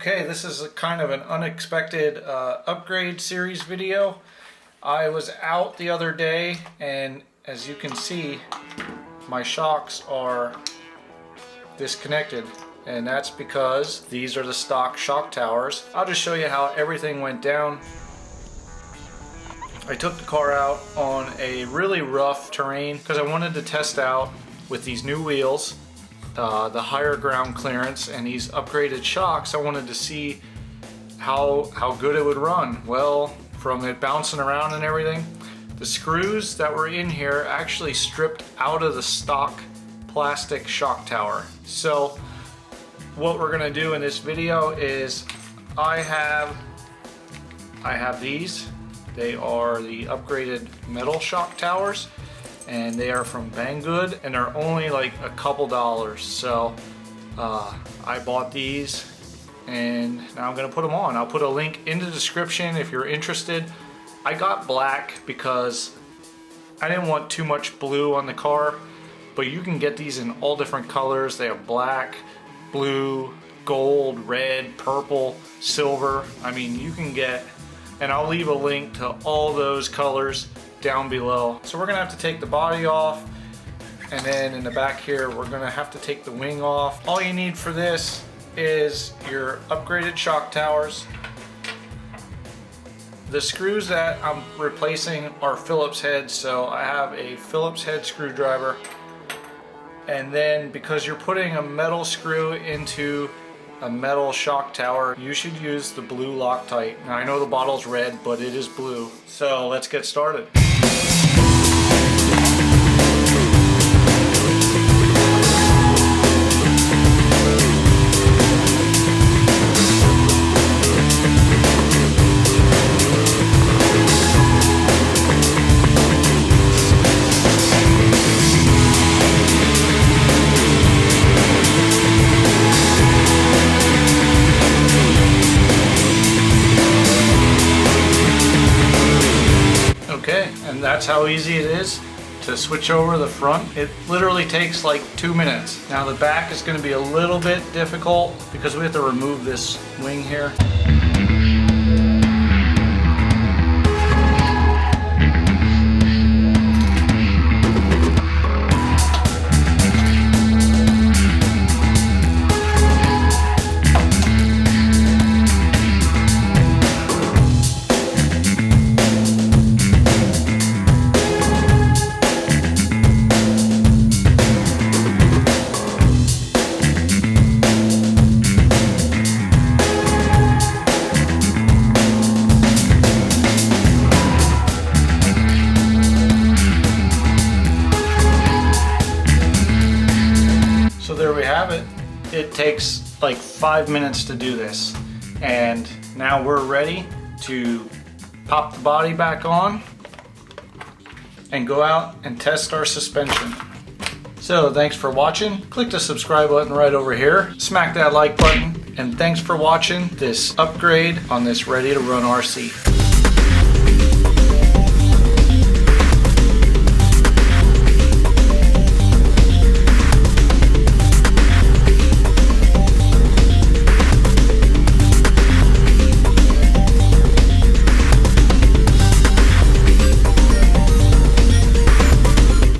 Okay, this is a kind of an unexpected upgrade series video. I was out the other day and as you can see, my shocks are disconnected, and that's because these are the stock shock towers. I'll just show you how everything went down. I took the car out on a really rough terrain because I wanted to test out with these new wheels the higher ground clearance and these upgraded shocks. I wanted to see how good it would run. Well, from it bouncing around and everything, the screws that were in here actually stripped out of the stock plastic shock tower. So what we're gonna do in this video is I have these. They are the upgraded metal shock towers, and they are from Banggood, and they're only like a couple dollars. So I bought these and now I'm gonna put them on. I'll put a link in the description if you're interested. I got black because I didn't want too much blue on the car, but you can get these in all different colors. They have black, blue, gold, red, purple, silver. I mean, you can get, and I'll leave a link to all those colors down below. So we're gonna have to take the body off, and then in the back here we're gonna have to take the wing off. All you need for this is your upgraded shock towers. The screws that I'm replacing are Phillips heads, so I have a Phillips head screwdriver. And then because you're putting a metal screw into a metal shock tower, you should use the blue Loctite. Now I know the bottle's red, but it is blue. So let's get started. Okay, and that's how easy it is to switch over the front. It literally takes like 2 minutes. Now the back is going to be a little bit difficult because we have to remove this wing here. So there we have it. It takes like 5 minutes to do this. And now we're ready to pop the body back on and go out and test our suspension. So thanks for watching. Click the subscribe button right over here. Smack that like button. And thanks for watching this upgrade on this ready to run RC.